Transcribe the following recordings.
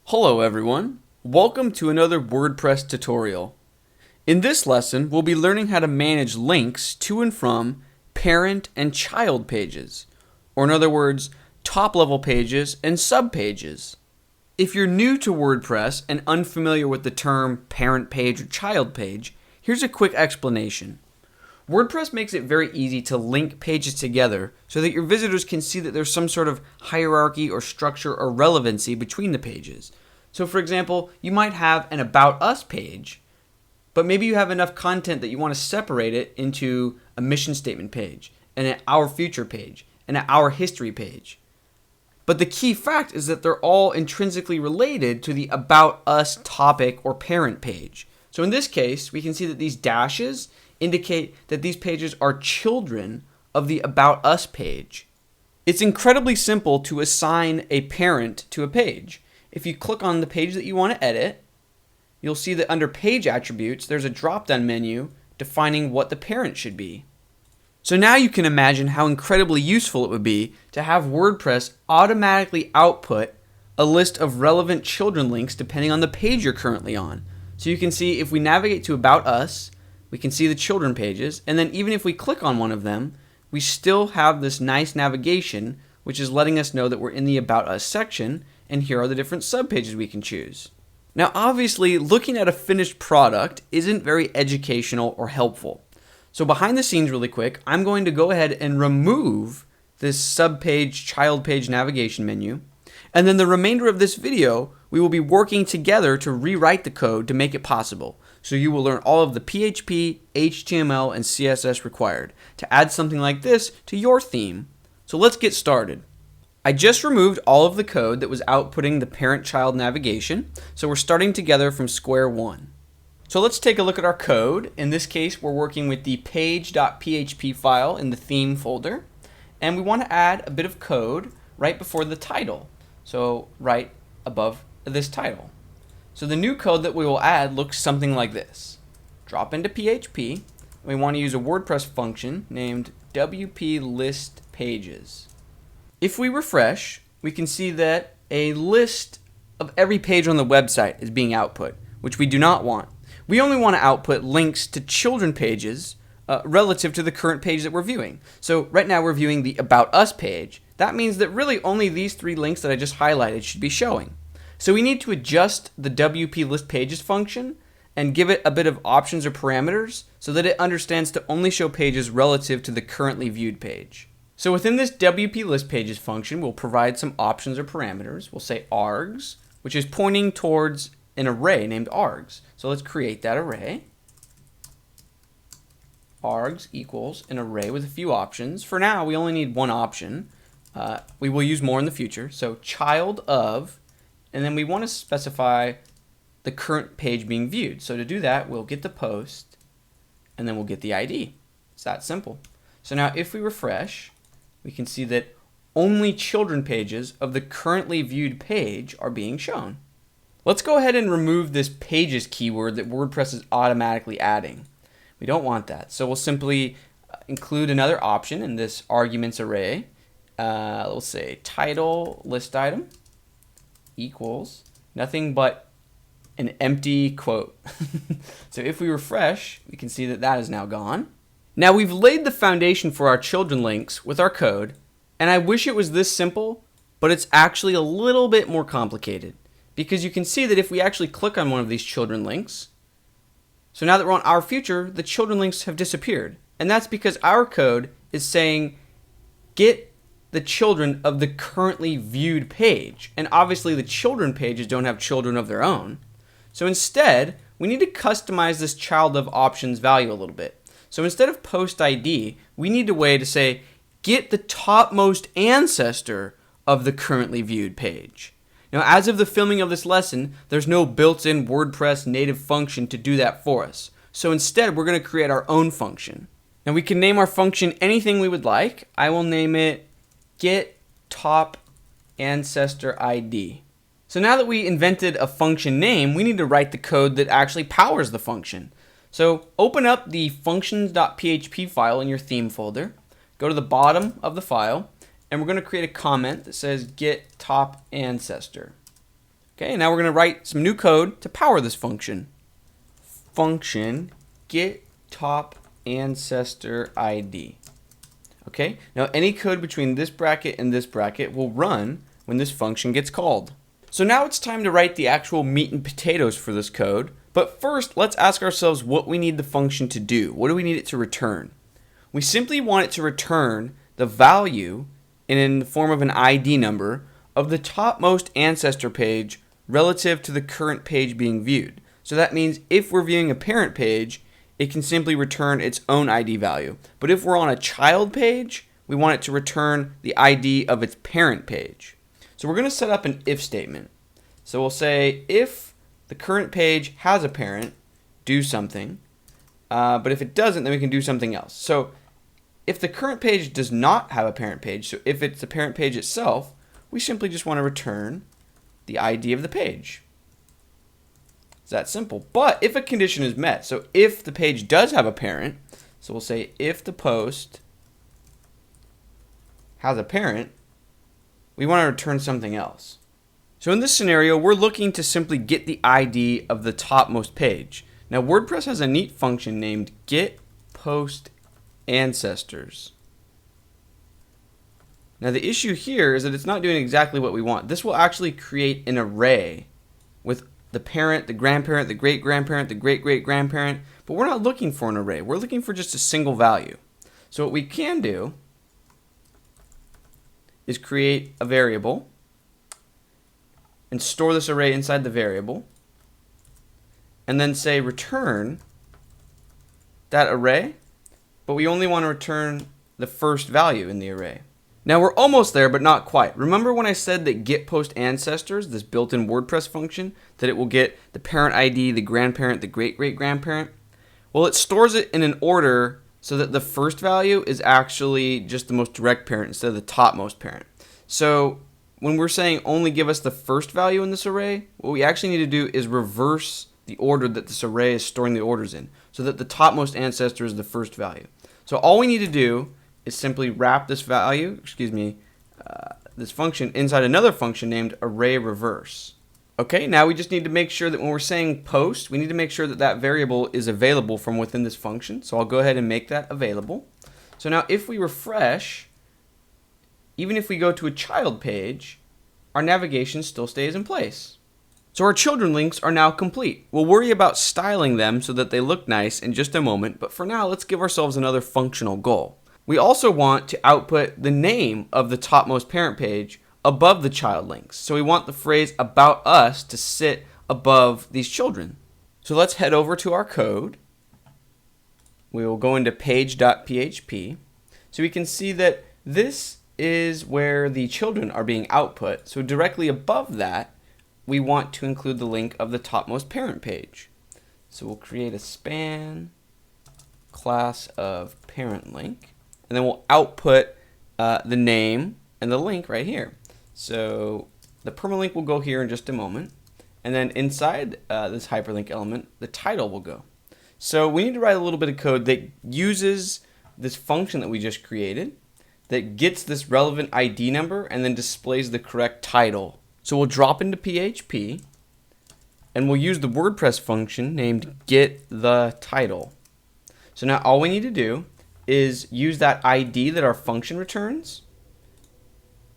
Hello everyone, welcome to another WordPress tutorial. In this lesson, we'll be learning how to manage links to and from parent and child pages, or in other words, top-level pages and subpages. If you're new to WordPress and unfamiliar with the term parent page or child page, here's a quick explanation. WordPress makes it very easy to link pages together so that your visitors can see that there's some sort of hierarchy or structure or relevancy between the pages. So for example, you might have an About Us page, but maybe you have enough content that you want to separate it into a mission statement page, and an Our Future page, and an Our History page. But the key fact is that they're all intrinsically related to the About Us topic or parent page. So in this case, we can see that these dashes indicate that these pages are children of the About Us page. It's incredibly simple to assign a parent to a page. If you click on the page that you want to edit, you'll see that under Page Attributes, there's a drop-down menu defining what the parent should be. So now you can imagine how incredibly useful it would be to have WordPress automatically output a list of relevant children links depending on the page you're currently on. So you can see if we navigate to About Us, we can see the children pages, and then even if we click on one of them, we still have this nice navigation, which is letting us know that we're in the About Us section, and here are the different subpages we can choose. Now obviously, looking at a finished product isn't very educational or helpful. So behind the scenes really quick, I'm going to go ahead and remove this subpage child page navigation menu, and then the remainder of this video, we will be working together to rewrite the code to make it possible. So you will learn all of the PHP, HTML, and CSS required to add something like this to your theme. So let's get started. I just removed all of the code that was outputting the parent-child navigation, so we're starting together from square one. So let's take a look at our code. In this case, we're working with the page.php file in the theme folder, and we want to add a bit of code right before the title, so right above this title. So the new code that we will add looks something like this. Drop into PHP. We want to use a WordPress function named WP-list-pages. If we refresh, we can see that a list of every page on the website is being output, which we do not want. We only want to output links to children pages relative to the current page that we're viewing. So right now we're viewing the About Us page. That means that really only these three links that I just highlighted should be showing. So we need to adjust the WP-list-pages function and give it a bit of options or parameters so that it understands to only show pages relative to the currently viewed page. So within this WP-list-pages function, we'll provide some options or parameters. We'll say args, which is pointing towards an array named args. So let's create that array. Args equals an array with a few options. For now, we only need one option. We will use more in the future. So child of, and then we want to specify the current page being viewed. So to do that, we'll get the post, and then we'll get the ID. It's that simple. So now if we refresh, we can see that only children pages of the currently viewed page are being shown. Let's go ahead and remove this pages keyword that WordPress is automatically adding. We don't want that. So we'll simply include another option in this arguments array. We'll say title list item equals nothing but an empty quote. So if we refresh, we can see that that is now gone. Now we've laid the foundation for our children links with our code, and I wish it was this simple, but it's actually a little bit more complicated, because you can see that if we actually click on one of these children links, so now that we're on Our Future, the children links have disappeared. And that's because our code is saying get the children of the currently viewed page. And obviously the children pages don't have children of their own. So instead, we need to customize this child of options value a little bit. So instead of post ID, we need a way to say get the topmost ancestor of the currently viewed page. Now, as of the filming of this lesson, there's no built-in WordPress native function to do that for us. So instead, we're going to create our own function. Now, we can name our function anything we would like. I will name it get top ancestor ID. So now that we invented a function name, we need to write the code that actually powers the function. So open up the functions.php file in your theme folder. Go to the bottom of the file, and we're going to create a comment that says get top ancestor. Okay, now we're going to write some new code to power this function. Function get top ancestor ID. Okay, now any code between this bracket and this bracket will run when this function gets called. So now it's time to write the actual meat and potatoes for this code. But first, let's ask ourselves what we need the function to do. What do we need it to return? We simply want it to return the value in the form of an ID number of the topmost ancestor page relative to the current page being viewed. So that means if we're viewing a parent page, it can simply return its own ID value. But if we're on a child page, we want it to return the ID of its parent page. So we're going to set up an if statement. So we'll say if the current page has a parent, do something. But if it doesn't, then we can do something else. So if the current page does not have a parent page, so if it's the parent page itself, we simply just want to return the ID of the page. It's that simple. But if a condition is met, so if the page does have a parent, so we'll say if the post has a parent, we want to return something else. So in this scenario, we're looking to simply get the ID of the topmost page. Now WordPress has a neat function named getPostAncestors. Now the issue here is that it's not doing exactly what we want. This will actually create an array with the parent, the grandparent, the great-grandparent, the great-great-grandparent, but we're not looking for an array. We're looking for just a single value. So what we can do is create a variable and store this array inside the variable and then say return that array, but we only want to return the first value in the array. Now we're almost there, but not quite. Remember when I said that getPostAncestors, this built-in WordPress function, that it will get the parent ID, the grandparent, the great-great-grandparent? Well, it stores it in an order so that the first value is actually just the most direct parent instead of the topmost parent. So when we're saying only give us the first value in this array, what we actually need to do is reverse the order that this array is storing the orders in, so that the topmost ancestor is the first value. So all we need to do is simply wrap this value, this function inside another function named arrayReverse. Okay, now we just need to make sure that when we're saying post, we need to make sure that that variable is available from within this function. So I'll go ahead and make that available. So now if we refresh, even if we go to a child page, our navigation still stays in place. So our children links are now complete. We'll worry about styling them so that they look nice in just a moment, but for now, let's give ourselves another functional goal. We also want to output the name of the topmost parent page above the child links. So we want the phrase about us to sit above these children. So let's head over to our code. We will go into page.php. So we can see that this is where the children are being output. So directly above that, we want to include the link of the topmost parent page. So we'll create a span class of parent link, and then we'll output the name and the link right here. So the permalink will go here in just a moment, and then inside this hyperlink element, the title will go. So we need to write a little bit of code that uses this function that we just created, that gets this relevant ID number and then displays the correct title. So we'll drop into PHP and we'll use the WordPress function named getTheTitle. So now all we need to do is use that ID that our function returns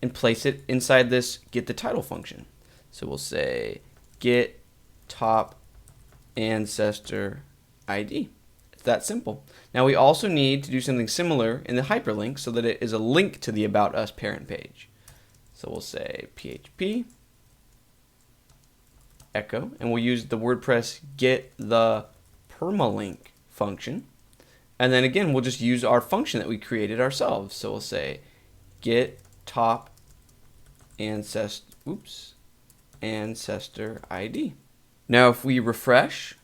and place it inside this getTheTitle function. So we'll say get top ancestor ID. It's that simple. Now we also need to do something similar in the hyperlink so that it is a link to the About Us parent page. So we'll say PHP echo, and we'll use the WordPress getThePermalink function. And then again, we'll just use our function that we created ourselves. So we'll say get top ancestor ID. Now if we refresh,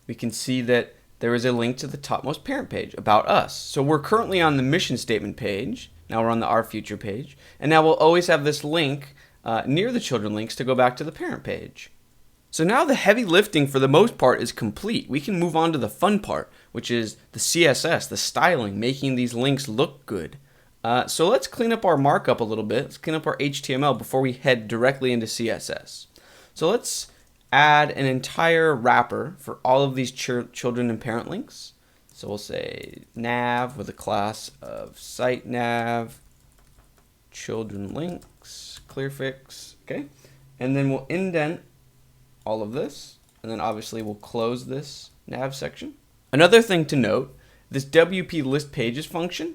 we can see that there is a link to the topmost parent page, About Us. So we're currently on the mission statement page. Now we're on the Our Future page. And now we'll always have this link near the children links to go back to the parent page. So now the heavy lifting for the most part is complete. We can move on to the fun part, which is the CSS, the styling, making these links look good. So let's clean up our markup a little bit. Let's clean up our HTML before we head directly into CSS. So let's add an entire wrapper for all of these children and parent links. So we'll say nav with a class of site nav, children links, clearfix, okay? And then we'll indent all of this, and then obviously we'll close this nav section. Another thing to note, this WP list pages function,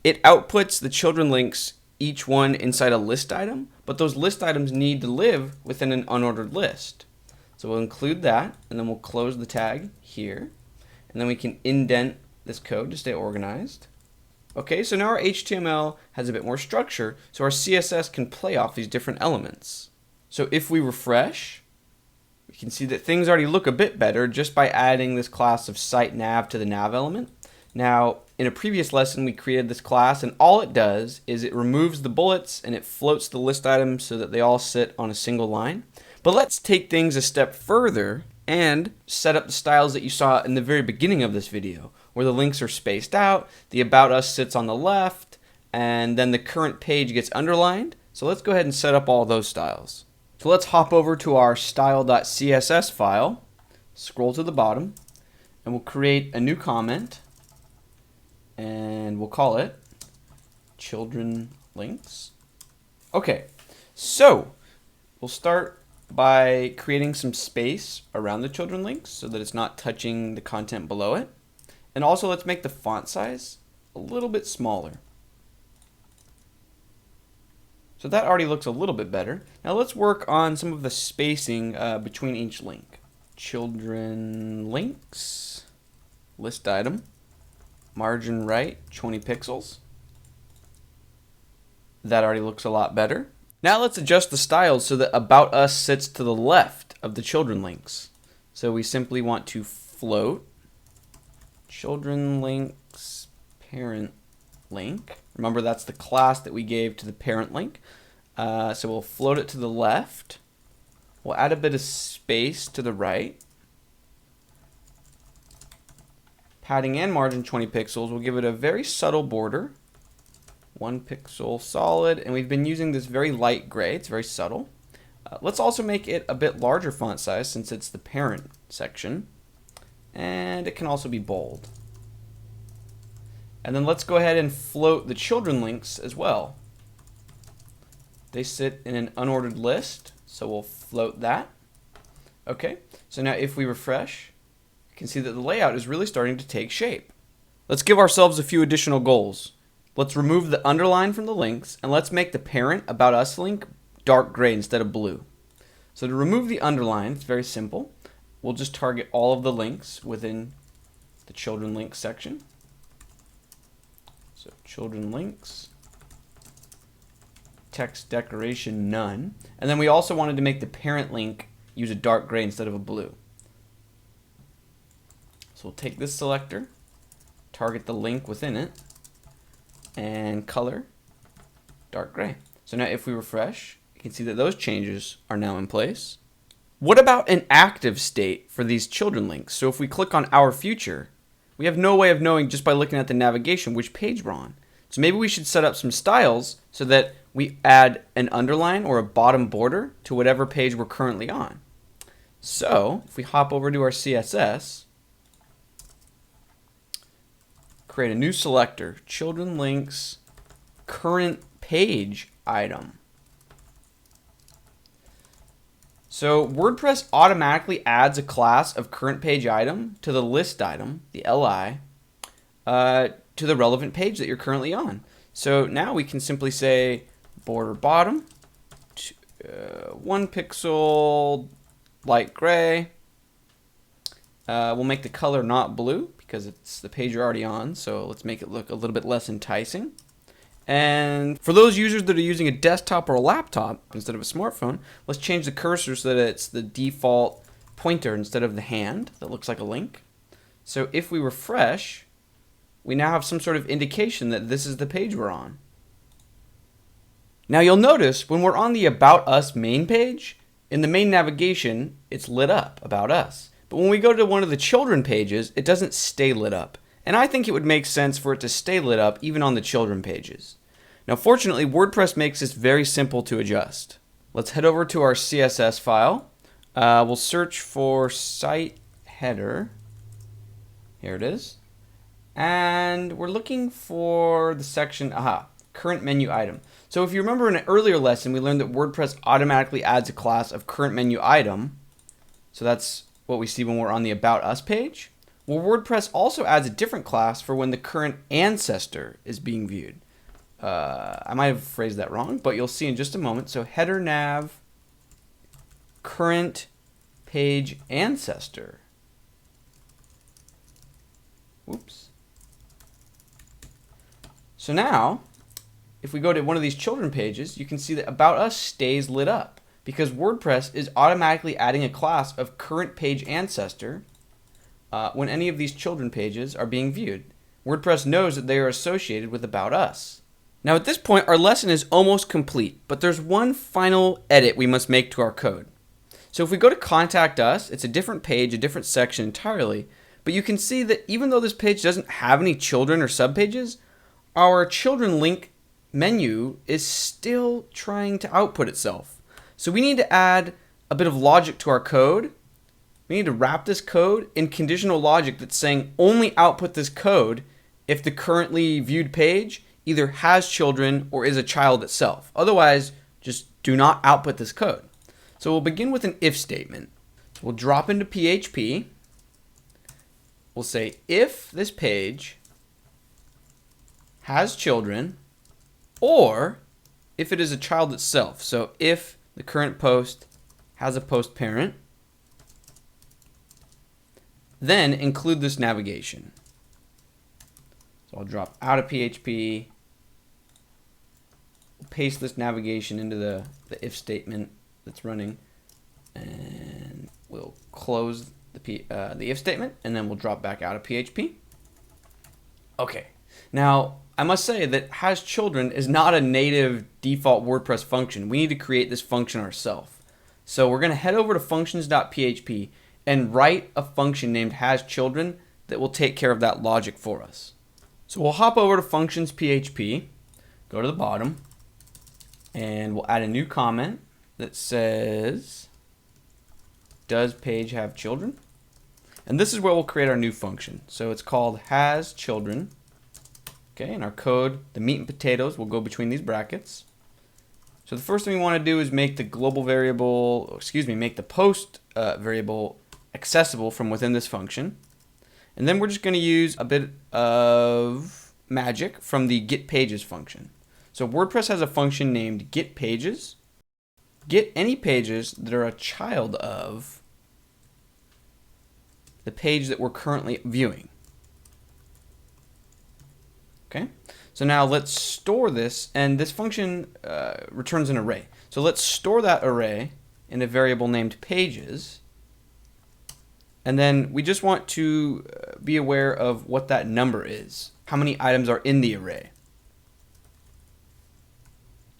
it outputs the children links, each one inside a list item, but those list items need to live within an unordered list. So we'll include that, and then we'll close the tag here, and then we can indent this code to stay organized. Okay, so now our HTML has a bit more structure, so our CSS can play off these different elements. So if we refresh, we can see that things already look a bit better just by adding this class of site nav to the nav element. Now, in a previous lesson, we created this class, and all it does is it removes the bullets and it floats the list items so that they all sit on a single line. But let's take things a step further and set up the styles that you saw in the very beginning of this video, where the links are spaced out, the About Us sits on the left, and then the current page gets underlined. So let's go ahead and set up all those styles. So let's hop over to our style.css file, scroll to the bottom, and we'll create a new comment, and we'll call it children links. Okay, so we'll start by creating some space around the children links so that it's not touching the content below it. And also let's make the font size a little bit smaller. So that already looks a little bit better. Now let's work on some of the spacing between each link. Children links, list item, margin right, 20 pixels. That already looks a lot better. Now let's adjust the styles so that About Us sits to the left of the children links. So we simply want to float children links parent link. Remember, that's the class that we gave to the parent link. So we'll float it to the left. We'll add a bit of space to the right. Padding and margin 20 pixels. We'll give it a very subtle border. 1 pixel solid, and we've been using this very light gray. It's very subtle. Let's also make it a bit larger font size since it's the parent section, and it can also be bold. And then let's go ahead and float the children links as well. They sit in an unordered list, so we'll float that. Okay, so now if we refresh, you can see that the layout is really starting to take shape. Let's give ourselves a few additional goals. Let's remove the underline from the links, and let's make the parent About Us link dark gray instead of blue. So to remove the underline, it's very simple. We'll just target all of the links within the children links section. So children links, text decoration none. And then we also wanted to make the parent link use a dark gray instead of a blue. So we'll take this selector, target the link within it, and color dark gray. So now if we refresh, you can see that those changes are now in place. What about an active state for these children links? So if we click on Our Future, we have no way of knowing just by looking at the navigation which page we're on. So maybe we should set up some styles so that we add an underline or a bottom border to whatever page we're currently on. So if we hop over to our CSS, create a new selector, children links, current page item. So WordPress automatically adds a class of current page item to the list item, the LI, to the relevant page that you're currently on. So now we can simply say border bottom, 1 pixel light gray. We'll make the color not blue because it's the page you're already on, so let's make it look a little bit less enticing. And for those users that are using a desktop or a laptop instead of a smartphone, let's change the cursor so that it's the default pointer instead of the hand that looks like a link. So if we refresh, we now have some sort of indication that this is the page we're on. Now you'll notice when we're on the About Us main page, in the main navigation, it's lit up, About Us. But when we go to one of the children pages, it doesn't stay lit up. And I think it would make sense for it to stay lit up even on the children pages. Now fortunately, WordPress makes this very simple to adjust. Let's head over to our CSS file, We'll search for site header. Here it is. And we're looking for the section, current menu item. So if you remember in an earlier lesson, we learned that WordPress automatically adds a class of current menu item. So that's what we see when we're on the About Us page. Well, WordPress also adds a different class for when the current ancestor is being viewed. I might have phrased that wrong, but you'll see in just a moment. So header nav current page ancestor. Whoops. So now, if we go to one of these children pages, you can see that About Us stays lit up because WordPress is automatically adding a class of current page ancestor when any of these children pages are being viewed. WordPress knows that they are associated with About Us. Now at this point, our lesson is almost complete, but there's one final edit we must make to our code. So if we go to Contact Us, it's a different page, a different section entirely, but you can see that even though this page doesn't have any children or subpages, our children link menu is still trying to output itself. So we need to add a bit of logic to our code. We need to wrap this code in conditional logic that's saying only output this code if the currently viewed page either has children or is a child itself. Otherwise, just do not output this code. So we'll begin with an if statement. So we'll drop into PHP. We'll say if this page has children or if it is a child itself. So if the current post has a post parent, then include this navigation. So I'll drop out of PHP, paste this navigation into the if statement that's running, and we'll close the if statement, and then we'll drop back out of PHP. Okay, now I must say that has children is not a native default WordPress function. We need to create this function ourselves. So we're going to head over to functions.php and write a function named has children that will take care of that logic for us. So we'll hop over to functions.php, go to the bottom, and we'll add a new comment that says, does page have children? And this is where we'll create our new function. So it's called has children. Okay, in our code, the meat and potatoes will go between these brackets. So the first thing we want to do is make the global variable, make the post variable accessible from within this function. And then we're just going to use a bit of magic from the getPages function. So WordPress has a function named getPages. Get any pages that are a child of the page that we're currently viewing. Okay, so now let's store this, and this function returns an array. So let's store that array in a variable named pages. And then we just want to be aware of what that number is, how many items are in the array.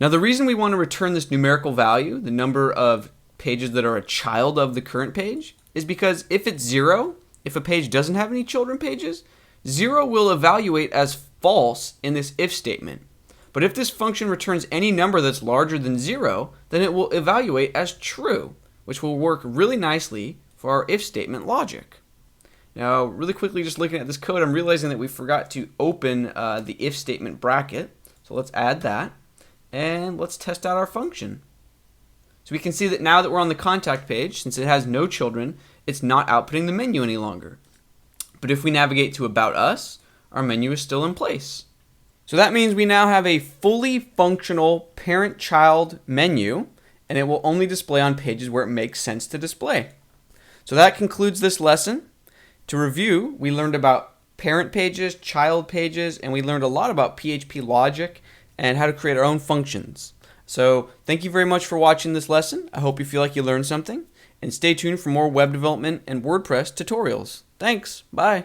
Now the reason we want to return this numerical value, the number of pages that are a child of the current page, is because if it's 0, if a page doesn't have any children pages, 0 will evaluate as false in this if statement. But if this function returns any number that's larger than 0, then it will evaluate as true, which will work really nicely for our if statement logic. Now, really quickly, just looking at this code, I'm realizing that we forgot to open the if statement bracket. So let's add that, and let's test out our function. So we can see that now that we're on the contact page, since it has no children, it's not outputting the menu any longer. But if we navigate to About Us, our menu is still in place. So that means we now have a fully functional parent-child menu, and it will only display on pages where it makes sense to display. So that concludes this lesson. To review, we learned about parent pages, child pages, and we learned a lot about PHP logic and how to create our own functions. So thank you very much for watching this lesson. I hope you feel like you learned something, and stay tuned for more web development and WordPress tutorials. Thanks. Bye.